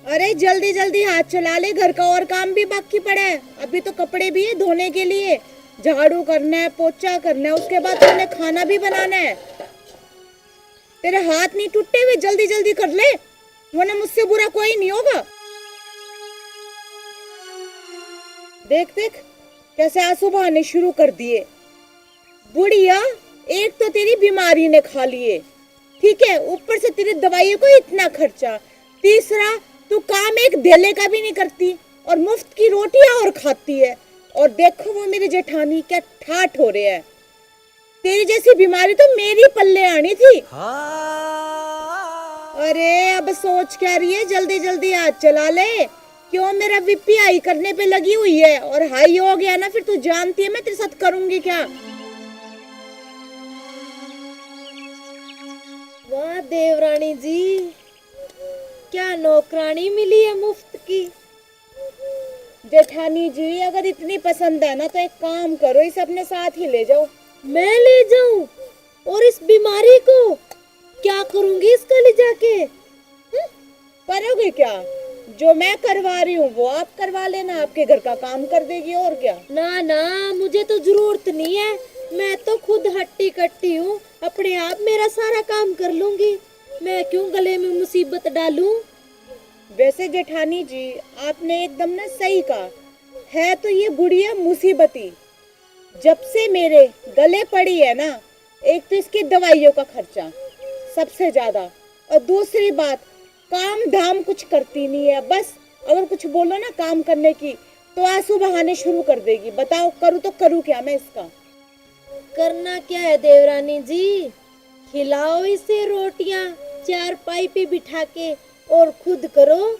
अरे जल्दी जल्दी हाथ चला ले, घर का और काम भी बाकी पड़ा है। अभी तो कपड़े भी है धोने के लिए, झाड़ू करना है, पोछा करना है, उसके बाद तुमने खाना भी बनाना है। तेरे हाथ नहीं टूटे हुए, जल्दी जल्दी कर ले, वरना मुझसे बुरा कोई नहीं होगा। देख देख कैसे आंसू बहाने शुरू कर दिए। बुढ़िया, एक तो तेरी बीमारी ने खा लिए, ठीक है, ऊपर से तेरी दवाइयों को इतना खर्चा, तीसरा तू काम एक धेले का भी नहीं करती और मुफ्त की रोटियां और खाती है। और देखो वो मेरी जेठानी क्या ठाठ हो रहे हैं। तेरी जैसी बीमारी तो मेरी पल्ले आनी थी। अरे अब सोच क्या रही है, जल्दी जल्दी हाथ चला ले। क्यों मेरा बीपी हाई करने पे लगी हुई है, और हाई हो गया ना फिर तू जानती है मैं तेरे साथ करूंगी क्या। वाह देवरानी जी, क्या नौकरानी मिली है मुफ्त की। जेठानी जी अगर इतनी पसंद है ना तो एक काम करो, इसे अपने साथ ही ले जाओ। मैं ले जाऊं? और इस बीमारी को क्या करूंगी इसका ले जाके? करोगे क्या? जो मैं करवा रही हूँ वो आप करवा लेना, आपके घर का काम कर देगी और क्या। ना ना, मुझे तो जरूरत नहीं है, मैं तो खुद हट्टी कट्टी हूँ, अपने आप मेरा सारा काम कर लूंगी। मैं क्यों गले में मुसीबत डालूं? वैसे जेठानी जी आपने एकदम ना सही कहा है, तो ये बुढ़िया मुसीबती जब से मेरे गले पड़ी है ना, एक तो इसकी दवाइयों का खर्चा सबसे ज्यादा, और दूसरी बात काम धाम कुछ करती नहीं है। बस अगर कुछ बोलो ना काम करने की तो आंसू बहाने शुरू कर देगी। बताओ करूँ तो करूँ क्या मैं इसका। करना क्या है देवरानी जी, खिलाओ इसे रोटियां चारपाई पे बिठा के और खुद करो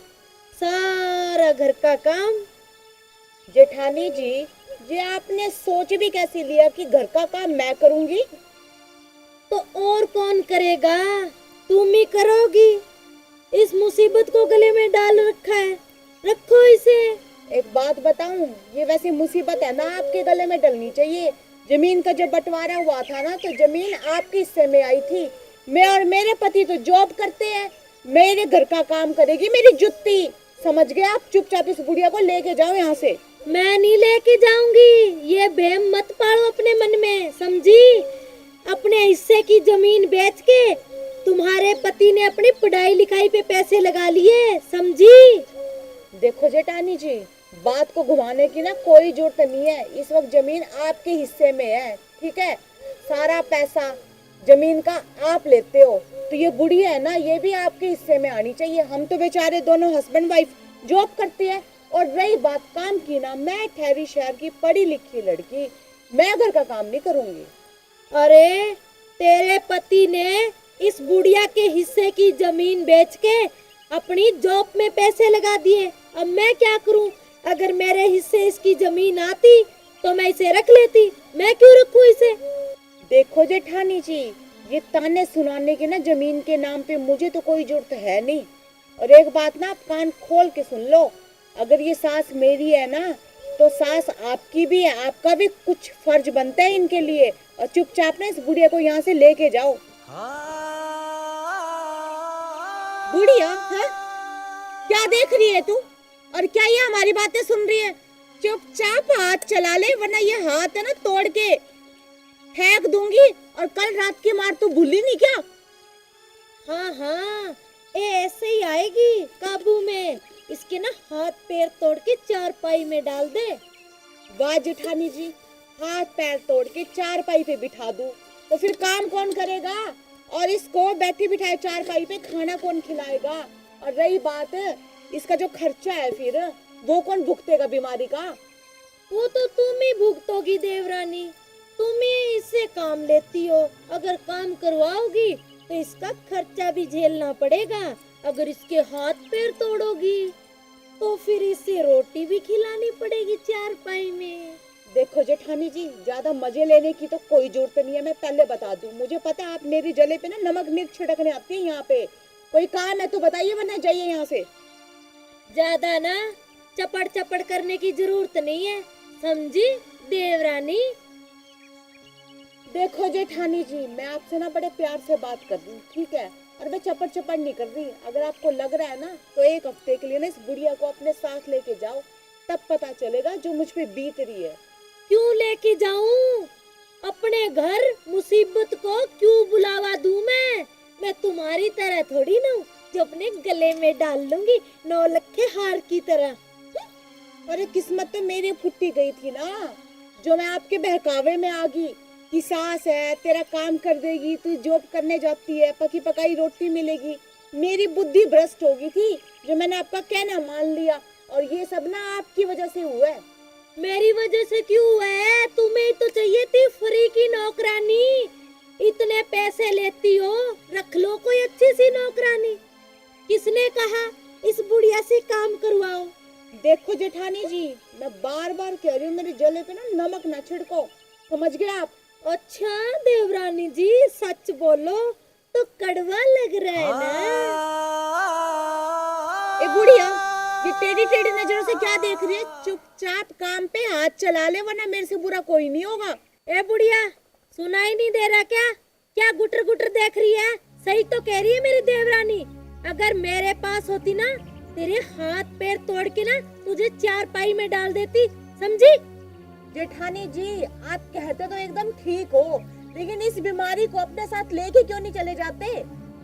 सारा घर का काम। जेठानी जी ये आपने सोच भी कैसे लिया कि घर का काम मैं करूंगी? तो और कौन करेगा, तुम ही करोगी। इस मुसीबत को गले में डाल रखा है, रखो इसे। एक बात बताऊं, ये वैसी मुसीबत है ना आपके गले में डलनी चाहिए। जमीन का जब बंटवारा हुआ था ना तो जमीन आपके हिस्से में आई थी। मैं और मेरे पति तो जॉब करते हैं, मेरे घर का काम करेगी मेरी जुत्ती। समझ गए आप? चुपचाप इस बुढ़िया को लेके जाओ यहाँ से। मैं नहीं लेके जाऊंगी, ये बहम मत पालो अपने मन में, समझी। अपने हिस्से की जमीन बेच के तुम्हारे पति ने अपनी पढ़ाई लिखाई पे पैसे लगा लिए, समझी। देखो जेठानी जी बात को घुमाने की ना कोई जरूरत नहीं है। इस वक्त जमीन आपके हिस्से में है, ठीक है, सारा पैसा जमीन का आप लेते हो, तो ये बुढ़िया है ना ये भी आपके हिस्से में आनी चाहिए। हम तो बेचारे दोनों हस्बैंड वाइफ जॉब करते हैं। और रही बात काम की ना, मैं ठहरी शहर की पढ़ी लिखी लड़की, मैं घर का काम नहीं करूंगी। अरे तेरे पति ने इस बुढ़िया के हिस्से की जमीन बेच के अपनी जॉब में पैसे लगा दिए, अब मैं क्या करूं? अगर मेरे हिस्से इसकी जमीन आती तो मैं इसे रख लेती, मैं क्यों रखूं इसे? देखो जेठानी जी ये ताने सुनाने के ना जमीन के नाम पे मुझे तो कोई जरूरत है नहीं। और एक बात ना आप कान खोल के सुन लो, अगर ये सास मेरी है ना तो सास आपकी भी है, आपका भी कुछ फर्ज बनता है इनके लिए। और चुपचाप ना इस बुढ़िया को यहाँ से लेके जाओ। बुढ़िया हाँ, क्या देख रही है तू? और क्या ये हमारी बातें सुन रही है? चुपचाप हाथ चला ले, वरना ये हाथ है ना तोड़ के फेंक दूंगी। और कल रात की मार तू भूली नहीं क्या? हाँ हाँ, ये ऐसे ही आएगी काबू में, इसके ना हाथ पैर तोड़ के चारपाई में डाल दे। वाह जेठानी जी, हाथ पैर तोड़ के चारपाई पे बिठा दूं तो फिर काम कौन करेगा? और इसको बैठी बिठाए चारपाई पे खाना कौन खिलाएगा? और रही बात इसका जो खर्चा है फिर वो कौन भुगतेगा बीमारी का? वो तो तुम ही भुगतोगी देवरानी, तुम ही इससे काम लेती हो। अगर काम करवाओगी तो इसका खर्चा भी झेलना पड़ेगा। अगर इसके हाथ पैर तोड़ोगी तो फिर इसे रोटी भी खिलानी पड़ेगी चारपाई में। देखो जेठानी जी ज्यादा मजे लेने की तो कोई जरूरत नहीं है, मैं पहले बता दूं। मुझे पता है आप मेरी जले पे ना नमक मिर्च छिड़कने आती है। यहाँ पे कोई काम है तो बताइए, वरना जाइए यहाँ से। ज्यादा ना चपड़ चपड़ करने की जरूरत नहीं है, समझी देवरानी। देखो जेठानी जी, मैं आपसे ना बड़े प्यार से बात कर रही हूँ, ठीक है? और मैं चपड़ चपड़ नहीं कर रही। अगर आपको लग रहा है ना, तो एक हफ्ते के लिए ना इस बुढ़िया को अपने साथ लेके जाओ, तब पता चलेगा जो मुझ पे बीत रही है। क्यों लेके जाऊं? अपने घर मुसीबत को क्यों बुलावा दूं मैं तुम्हारी तरह थोड़ी ना हूँ जो अपने गले में डाल लूंगी 9 लखे हार की तरह। अरे किस्मत तो मेरी फुट्टी गई थी ना, जो मैं आपके बहकावे में आ गई कि सास है, तेरा काम कर देगी, तू जॉब करने जाती है, पकी पकाई रोटी मिलेगी। मेरी बुद्धि भ्रष्ट हो गई थी, जो मैंने आपका कहना मान लिया, और ये सब ना आपकी वजह से हुआ है। मेरी वजह से क्यों हुआ है? तुम्हें तो चाहिए थी फ्री की नौकरानी। इतने पैसे लेती हो, रख लो कोई अच्छी सी नौकरानी। किसने कहा इस बुढ़िया से काम करवाओ? देखो जेठानी जी, मैं बार बार कह रही हूँ, मेरे जले पे ना नमक ना छिड़को, समझ गए आप? अच्छा देवरानी जी, सच बोलो तो कड़वा लग रहा है ना? ए बुढ़िया, ये टेढ़ी टेढ़ी नजरों से क्या देख रही है? चुपचाप काम पे हाथ चला ले, वरना मेरे से बुरा कोई नहीं होगा। ए बुढ़िया, सुनाई नहीं दे रहा क्या? क्या गुटर गुटर देख रही है? सही तो कह रही है मेरी देवरानी। अगर मेरे पास होती ना, तेरे हाथ पैर तोड़ के ना तुझे 4 पाई में डाल देती, समझी? जेठानी जी, आप कहते तो एकदम ठीक हो, लेकिन इस बीमारी को अपने साथ लेके क्यों नहीं चले जाते?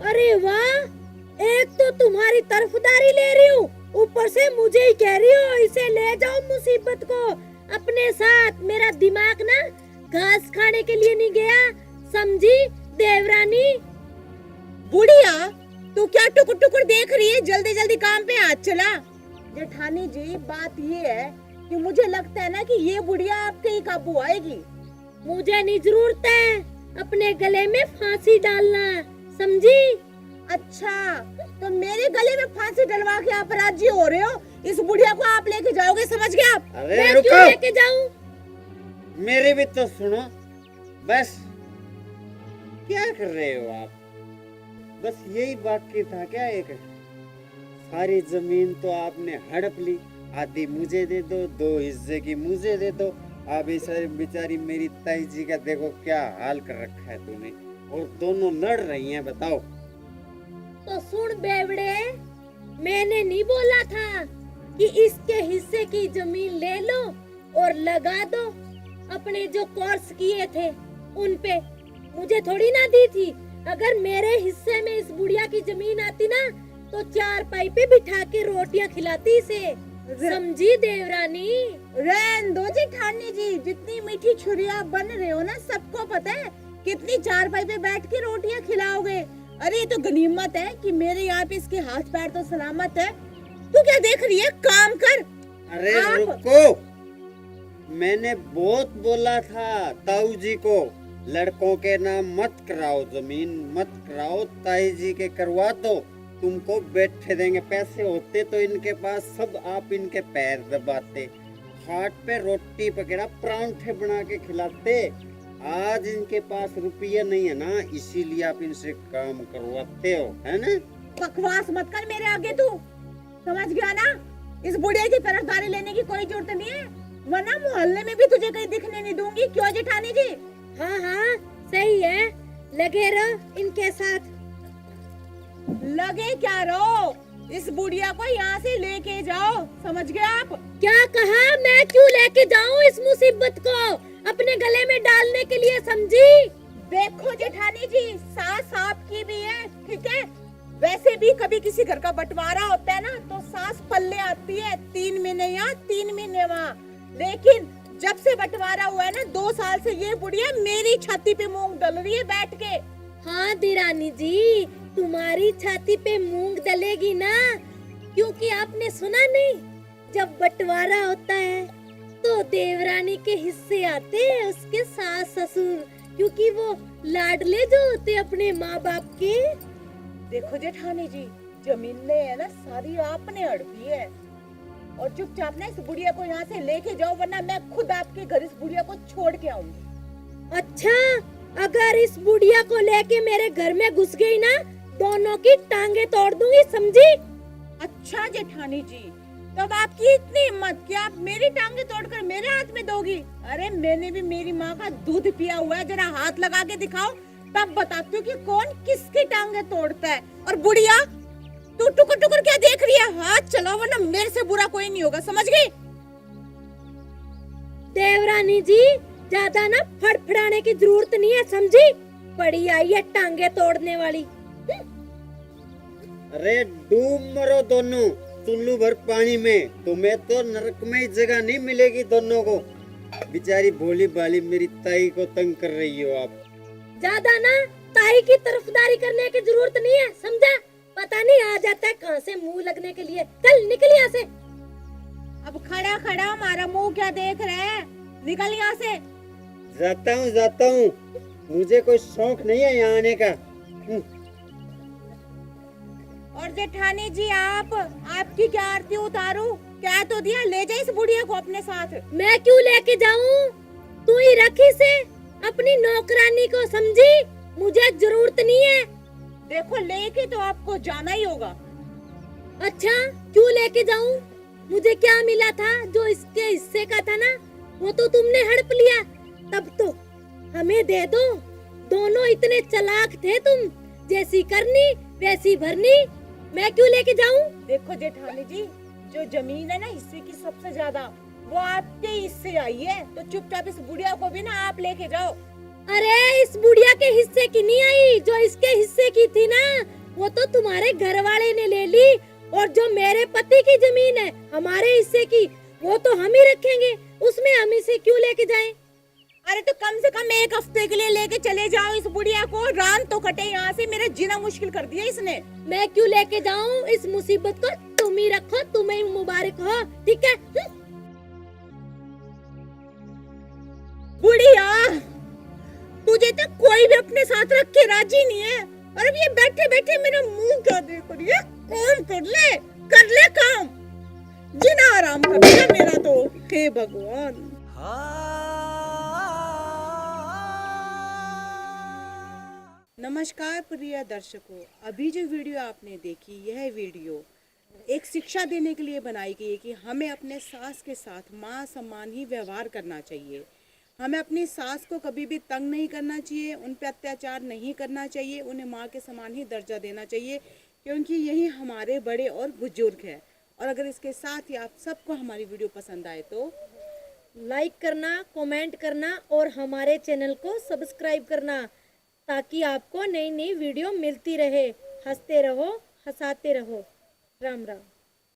अरे वाह, एक तो तुम्हारी तरफदारी ले रही हूँ, ऊपर से मुझे ही कह रही हो इसे ले जाओ मुसीबत को अपने साथ। मेरा दिमाग ना घास खाने के लिए नहीं गया, समझी देवरानी? बुढ़िया, तू क्या टुकुर टुकुर देख रही है? जल्दी जल्दी काम पे हाथ चला। जेठानी जी, बात ये है कि मुझे लगता है ना कि ये बुढ़िया आपके ही काबू आएगी। मुझे नहीं जरूरत है अपने गले में फांसी डालना, समझी? अच्छा, तो मेरे गले में फांसी डलवा के आप राजी हो रहे हो? इस बुढ़िया को आप लेके जाओगे, समझ गए आप? अरे मैं रुको, क्यों लेके जाऊं? मेरी भी तो सुनो। बस क्या कर रहे हो आप? बस यही बाकी था क्या? एक सारी जमीन तो आपने हड़प ली, आधी मुझे दे दो, 2 हिस्से की मुझे दे दो। अब इस बेचारी मेरी ताई जी का देखो क्या हाल कर रखा है तूने, और दोनों लड़ रही हैं, बताओ। तो सुन बेवड़े, मैंने नहीं बोला था कि इसके हिस्से की जमीन ले लो और लगा दो अपने जो कोर्स किए थे उन पे। मुझे थोड़ी ना दी थी। अगर मेरे हिस्से में इस बुढ़िया की जमीन आती ना, तो 4 पाई पे बिठा के रोटियां खिलाती इसे, समझी देवरानी? रहन दो जेठानी जी, जितनी मीठी छुरिया बन रहे हो ना, सबको पता है कितनी 4 पाई पे बैठ के रोटियां खिलाओगे। अरे ये तो गनीमत है कि मेरे यहाँ पे इसके हाथ पैर तो सलामत है। तू क्या देख रही है? काम कर। अरे रुको, मैंने बहुत बोला था ताऊ जी को, लड़कों के नाम मत कराओ, जमीन मत कराओ, ताई जी के करवा दो, तुमको बैठे देंगे। पैसे होते तो इनके पास, सब आप इनके पैर दबाते, हाथ पे रोटी पकड़ा परांठे बना के खिलाते। आज इनके पास रुपया नहीं है ना, इसीलिए आप इनसे काम करवाते हो, है ना? बकवास मत कर मेरे आगे तू, समझ गया ना? इस बुढ़िया की तरफदारी लेने की कोई जरूरत नहीं है, वरना मोहल्ले में भी तुझे कहीं दिखने नहीं दूंगी। क्यों जेठानी जी? हाँ हाँ सही है, लगे रहो इनके साथ। लगे क्या रहो, इस बुढ़िया को यहाँ से लेके जाओ, समझ गए आप? क्या कहा? मैं क्यों लेके जाऊं इस मुसीबत को अपने गले में डालने के लिए, समझी? देखो जेठानी जी, सास आपकी भी है, ठीक है? वैसे भी कभी किसी घर का बंटवारा होता है ना, तो सास पल्ले आती है, 3 महीने यहाँ 3 महीने वहाँ। लेकिन जब से बंटवारा हुआ है ना, 2 साल से ये बुढ़िया मेरी छाती पे मूंग डल रही है बैठ के। हाँ देरानी जी, तुम्हारी छाती पे मूंग डलेगी ना, क्योंकि आपने सुना नहीं, जब बंटवारा होता है तो देवरानी के हिस्से आते हैं उसके सास ससुर, क्योंकि वो लाडले जो होते अपने माँ बाप के। देखो जेठानी जी, जमीनें है ना सारी आपने हड़पी है, और चुपचाप ना इस बुढ़िया को यहाँ से लेके जाओ, वरना मैं खुद आपके घर इस बुढ़िया को छोड़ के आऊंगी। अच्छा, अगर इस बुढ़िया को लेके मेरे घर में घुस गई ना, दोनों की टांगे तोड़ दूंगी, समझी? अच्छा जेठानी जी, तब आपकी इतनी हिम्मत कि आप मेरी टांगे तोड़कर मेरे हाथ में दोगी? अरे मैंने भी मेरी माँ का दूध पिया हुआ है, जरा हाथ लगा के दिखाओ, तब बताती हूँ कि कौन किसकी टांगे तोड़ता है। और बुढ़िया, तू टुकुर टुकुर क्या देख रही है? हाथ चलाओ वरना मेरे से बुरा कोई नहीं होगा, समझ गई? देवरानी जी, ज्यादा ना फड़फड़ाने की जरूरत नहीं है, समझी? पड़ी आई है टांगे तोड़ने वाली। अरे डूब मरो दोनों चुल्लू भर पानी में, तुम्हें तो नरक में ही जगह नहीं मिलेगी दोनों को। बेचारी भोली भाली मेरी ताई को तंग कर रही हो आप। ज्यादा ना ताई की तरफदारी करने की जरूरत नहीं है, समझा? पता नहीं आ जाता है कहाँ से मुंह लगने के लिए। चल निकल यहाँ से। अब खड़ा खड़ा हमारा मुंह क्या देख रहे हैं? निकल यहाँ से। जाता हूँ, मुझे कोई शौक नहीं है यहाँ आने का। और जेठानी जी, आपकी क्या आरती उतारू? क्या तो दिया, ले जाए इस बुढ़िया को अपने साथ। मैं क्यों लेके जाऊँ? तू ही रख इसे अपनी नौकरानी को, समझी? मुझे जरूरत नहीं है। देखो, लेके तो आपको जाना ही होगा। अच्छा, क्यों लेके जाऊँ? मुझे क्या मिला था जो इसके हिस्से का था ना, वो तो तुमने हड़प लिया। तब तो हमें दे दो। दोनों इतने चालाक थे तुम, जैसी करनी वैसी भरनी। मैं क्यों लेके जाऊँ? देखो जेठानी जी, जो जमीन है ना हिस्से की सबसे ज्यादा, वो आपके हिस्से आई है, तो चुपचाप इस बुढ़िया को भी ना आप लेके जाओ। अरे इस बुढ़िया के हिस्से की नहीं आई, जो इसके हिस्से की थी ना, वो तो तुम्हारे घर वाले ने ले ली। और जो मेरे पति की जमीन है हमारे हिस्से की, वो तो हम ही रखेंगे, उसमें हम इसे क्यों लेके जाएं? अरे तो कम से कम 1 हफ्ते के लिए लेके चले जाओ इस बुढ़िया को, रान तो कटे यहाँ से। मेरा जीना मुश्किल कर दिया इसने। मैं क्यों लेके जाऊं? इस मुसीबत को तुम ही रखो, तुम्हें मुबारक हो, ठीक है? बुढ़िया, तुझे तो कोई भी अपने साथ रख के राजी नहीं है। और अब ये बैठे बैठे मेरा मुंह क्या देख रही है? काम कर ले काम। जीना आराम कर दिया मेरा तो। हे भगवान। नमस्कार प्रिय दर्शकों, अभी जो वीडियो आपने देखी, यह वीडियो एक शिक्षा देने के लिए बनाई गई है कि हमें अपने सास के साथ माँ समान ही व्यवहार करना चाहिए। हमें अपनी सास को कभी भी तंग नहीं करना चाहिए, उन पर अत्याचार नहीं करना चाहिए, उन्हें माँ के समान ही दर्जा देना चाहिए, क्योंकि यही हमारे बड़े और बुजुर्ग हैं। और अगर इसके साथ ही आप सबको हमारी वीडियो पसंद आए तो लाइक करना, कमेंट करना और हमारे चैनल को सब्सक्राइब करना, ताकि आपको नई नई वीडियो मिलती रहे। हंसते रहो, हंसाते रहो। राम राम।